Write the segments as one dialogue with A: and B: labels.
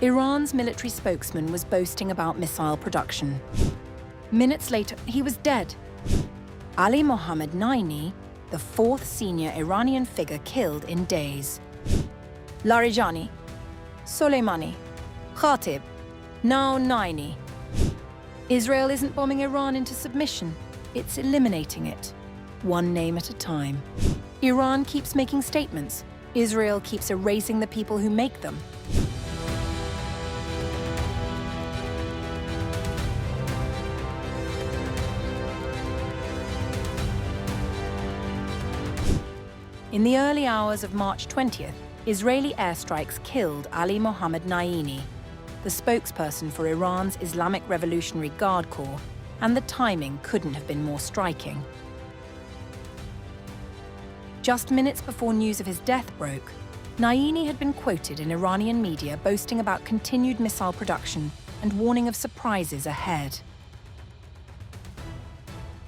A: Iran's military spokesman was boasting about missile production. Minutes later, he was dead. Ali Mohammad Naini, the fourth senior Iranian figure killed in days. Larijani, Soleimani, Khatib, now Naini. Israel isn't bombing Iran into submission, it's eliminating it, one name at a time. Iran keeps making statements. Israel keeps erasing the people who make them. In the early hours of March 20th, Israeli airstrikes killed Ali Mohammad Naini, the spokesperson for Iran's Islamic Revolutionary Guard Corps, and the timing couldn't have been more striking. Just minutes before news of his death broke, Naini had been quoted in Iranian media boasting about continued missile production and warning of surprises ahead.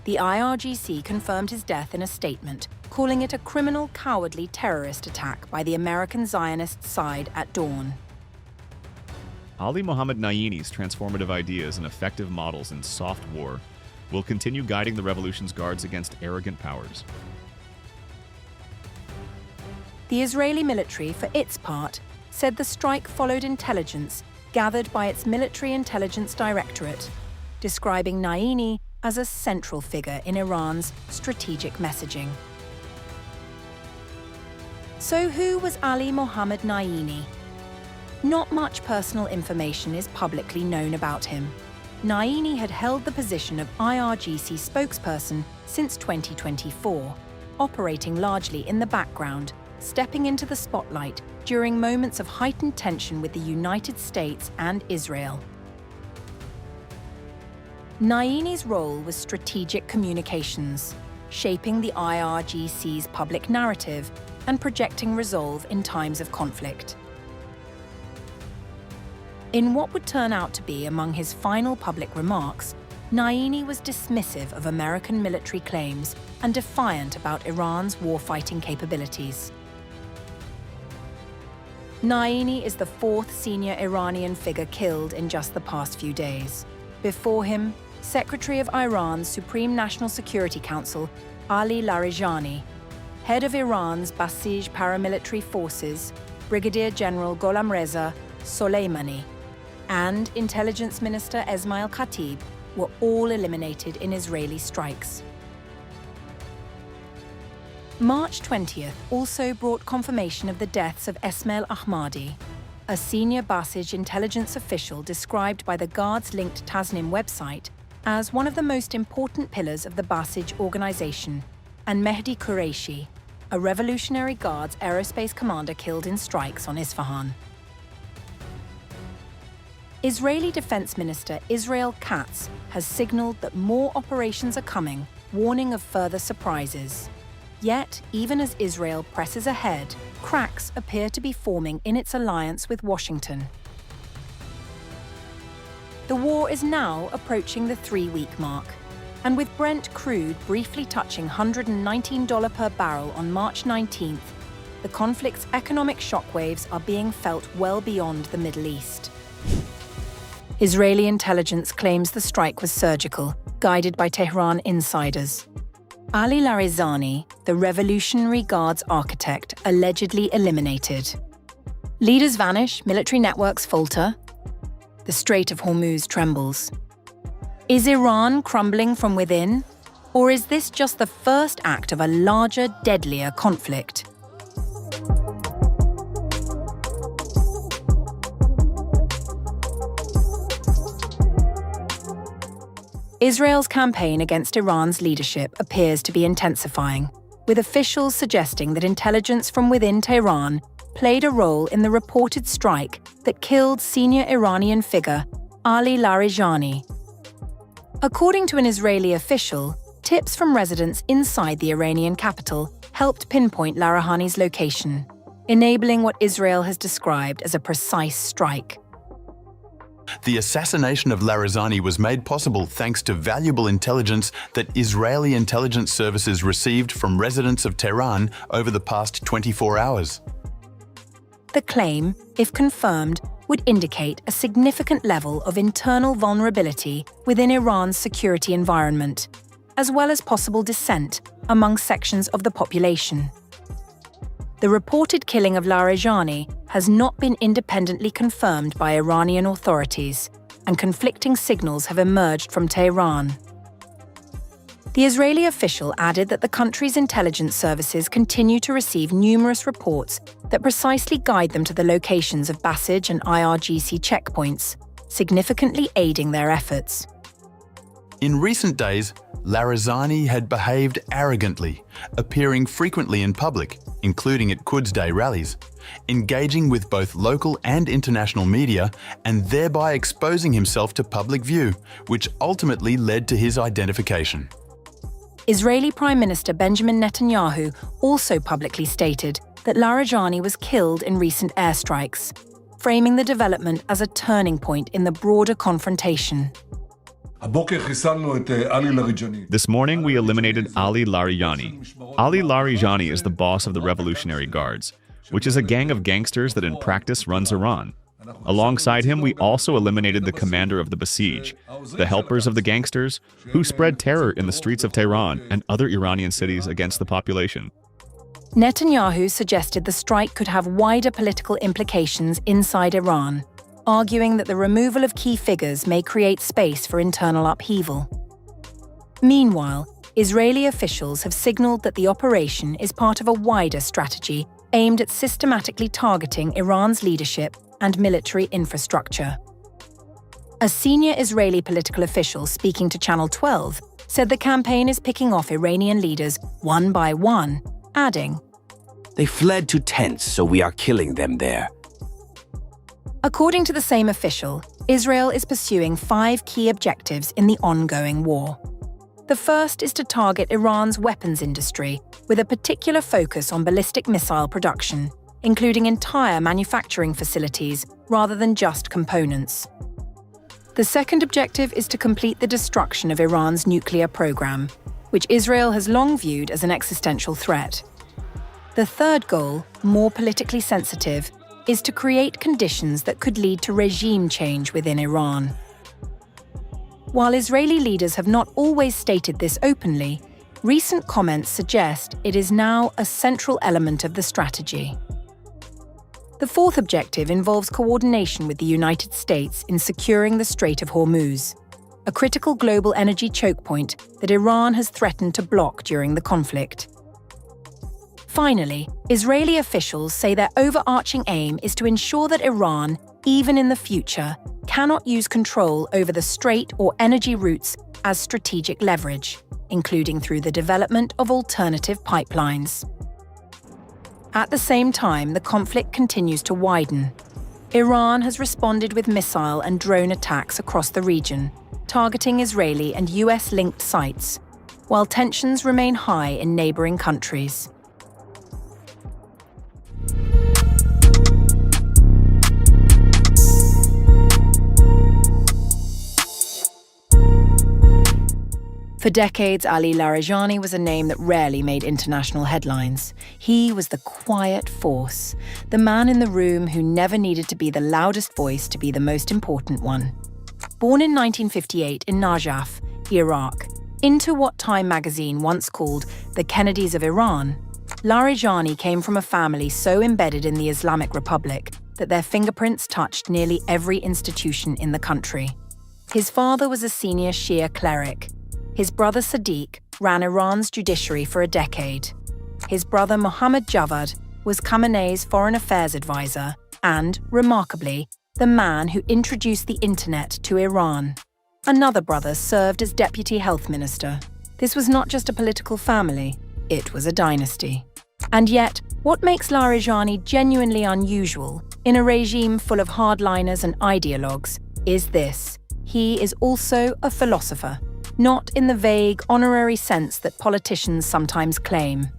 A: The IRGC confirmed his death in a statement, calling it a criminal, cowardly terrorist attack by the American Zionist side at dawn.
B: Ali Mohammad Naini's transformative ideas and effective models in soft war will continue guiding the revolution's guards against arrogant powers.
A: The Israeli military, for its part, said the strike followed intelligence gathered by its Military Intelligence Directorate, describing Naini as a central figure in Iran's strategic messaging. So who was Ali Mohammad Naini? Not much personal information is publicly known about him. Naini had held the position of IRGC spokesperson since 2024, operating largely in the background, stepping into the spotlight during moments of heightened tension with the United States and Israel. Naini's role was strategic communications, shaping the IRGC's public narrative and projecting resolve in times of conflict. In what would turn out to be among his final public remarks, Naini was dismissive of American military claims and defiant about Iran's warfighting capabilities. Naini is the fourth senior Iranian figure killed in just the past few days. Before him, Secretary of Iran's Supreme National Security Council, Ali Larijani, head of Iran's Basij paramilitary forces, Brigadier General Gholamreza Soleimani, and Intelligence Minister Esmail Khatib were all eliminated in Israeli strikes. March 20th also brought confirmation of the deaths of Esmail Ahmadi, a senior Basij intelligence official described by the Guards-linked Tasnim website as one of the most important pillars of the Basij organization, and Mehdi Qureshi, a Revolutionary Guards aerospace commander killed in strikes on Isfahan. Israeli Defense Minister Israel Katz has signaled that more operations are coming, warning of further surprises. Yet, even as Israel presses ahead, cracks appear to be forming in its alliance with Washington. The war is now approaching the 3-week mark, and with Brent crude briefly touching $119 per barrel on March 19th, the conflict's economic shockwaves are being felt well beyond the Middle East. Israeli intelligence claims the strike was surgical, guided by Tehran insiders. Ali Larijani, the Revolutionary Guards architect, allegedly eliminated. Leaders vanish, military networks falter. The Strait of Hormuz trembles. Is Iran crumbling from within? Or is this just the first act of a larger, deadlier conflict? Israel's campaign against Iran's leadership appears to be intensifying, with officials suggesting that intelligence from within Tehran played a role in the reported strike that killed senior Iranian figure Ali Larijani. According to an Israeli official, tips from residents inside the Iranian capital helped pinpoint Larijani's location, enabling what Israel has described as a precise strike.
C: The assassination of Larijani was made possible thanks to valuable intelligence that Israeli intelligence services received from residents of Tehran over the past 24 hours.
A: The claim, if confirmed, would indicate a significant level of internal vulnerability within Iran's security environment, as well as possible dissent among sections of the population. The reported killing of Larijani has not been independently confirmed by Iranian authorities, and conflicting signals have emerged from Tehran. The Israeli official added that the country's intelligence services continue to receive numerous reports that precisely guide them to the locations of Basij and IRGC checkpoints, significantly aiding their efforts.
C: In recent days, Larijani had behaved arrogantly, appearing frequently in public, including at Quds Day rallies, engaging with both local and international media, and thereby exposing himself to public view, which ultimately led to his identification.
A: Israeli Prime Minister Benjamin Netanyahu also publicly stated that Larijani was killed in recent airstrikes, framing the development as a turning point in the broader confrontation.
B: This morning, we eliminated Ali Larijani. Ali Larijani is the boss of the Revolutionary Guards, which is a gang of gangsters that in practice runs Iran. Alongside him, we also eliminated the commander of the Basij, the helpers of the gangsters, who spread terror in the streets of Tehran and other Iranian cities against the population.
A: Netanyahu suggested the strike could have wider political implications inside Iran, arguing that the removal of key figures may create space for internal upheaval. Meanwhile, Israeli officials have signaled that the operation is part of a wider strategy aimed at systematically targeting Iran's leadership and military infrastructure. A senior Israeli political official speaking to Channel 12 said the campaign is picking off Iranian leaders one by one, adding,
D: "They fled to tents, so we are killing them there."
A: According to the same official, Israel is pursuing 5 key objectives in the ongoing war. The first is to target Iran's weapons industry, with a particular focus on ballistic missile production, including entire manufacturing facilities rather than just components. The second objective is to complete the destruction of Iran's nuclear program, which Israel has long viewed as an existential threat. The third goal, more politically sensitive, is to create conditions that could lead to regime change within Iran. While Israeli leaders have not always stated this openly, recent comments suggest it is now a central element of the strategy. The fourth objective involves coordination with the United States in securing the Strait of Hormuz, a critical global energy choke point that Iran has threatened to block during the conflict. Finally, Israeli officials say their overarching aim is to ensure that Iran, even in the future, cannot use control over the strait or energy routes as strategic leverage, including through the development of alternative pipelines. At the same time, the conflict continues to widen. Iran has responded with missile and drone attacks across the region, targeting Israeli and US-linked sites, while tensions remain high in neighboring countries. For decades, Ali Larijani was a name that rarely made international headlines. He was the quiet force, the man in the room who never needed to be the loudest voice to be the most important one. Born in 1958 in Najaf, Iraq, into what Time magazine once called the Kennedys of Iran, Larijani came from a family so embedded in the Islamic Republic that their fingerprints touched nearly every institution in the country. His father was a senior Shia cleric. His brother Sadiq ran Iran's judiciary for a decade. His brother Mohammad Javad was Khamenei's foreign affairs advisor and, remarkably, the man who introduced the internet to Iran. Another brother served as deputy health minister. This was not just a political family, it was a dynasty. And yet, what makes Larijani genuinely unusual, in a regime full of hardliners and ideologues, is this: he is also a philosopher. Not in the vague, honorary sense that politicians sometimes claim.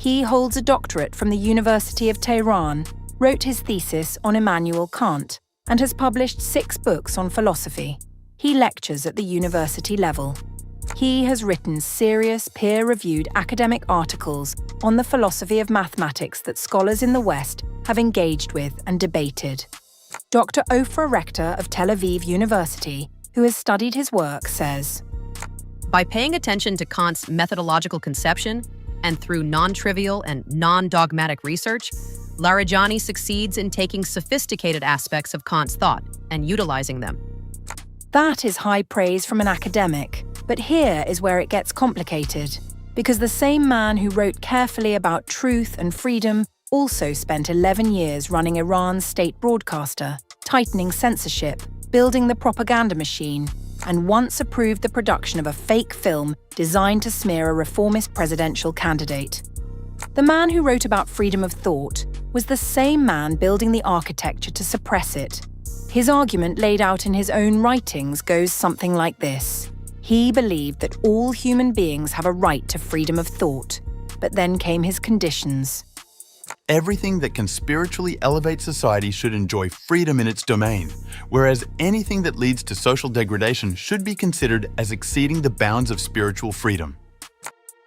A: He holds a doctorate from the University of Tehran, wrote his thesis on Immanuel Kant, and has published 6 books on philosophy. He lectures at the university level. He has written serious, peer-reviewed academic articles on the philosophy of mathematics that scholars in the West have engaged with and debated. Dr. Ofra Rector of Tel Aviv University, who has studied his work, says,
E: by paying attention to Kant's methodological conception and through non-trivial and non-dogmatic research, Larijani succeeds in taking sophisticated aspects of Kant's thought and utilizing them.
A: That is high praise from an academic, but here is where it gets complicated, because the same man who wrote carefully about truth and freedom also spent 11 years running Iran's state broadcaster, tightening censorship, building the propaganda machine, and once approved the production of a fake film designed to smear a reformist presidential candidate. The man who wrote about freedom of thought was the same man building the architecture to suppress it. His argument laid out in his own writings goes something like this. He believed that all human beings have a right to freedom of thought, but then came his conditions.
C: Everything that can spiritually elevate society should enjoy freedom in its domain, whereas anything that leads to social degradation should be considered as exceeding the bounds of spiritual freedom.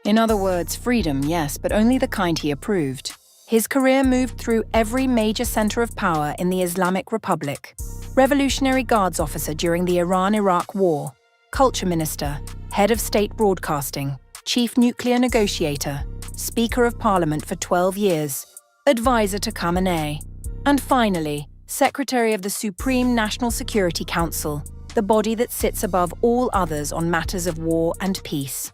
A: In other words, freedom, yes, but only the kind he approved. His career moved through every major center of power in the Islamic Republic. Revolutionary Guards officer during the Iran-Iraq War, culture minister, head of state broadcasting, chief nuclear negotiator, Speaker of Parliament for 12 years, advisor to Khamenei, and finally, Secretary of the Supreme National Security Council, the body that sits above all others on matters of war and peace.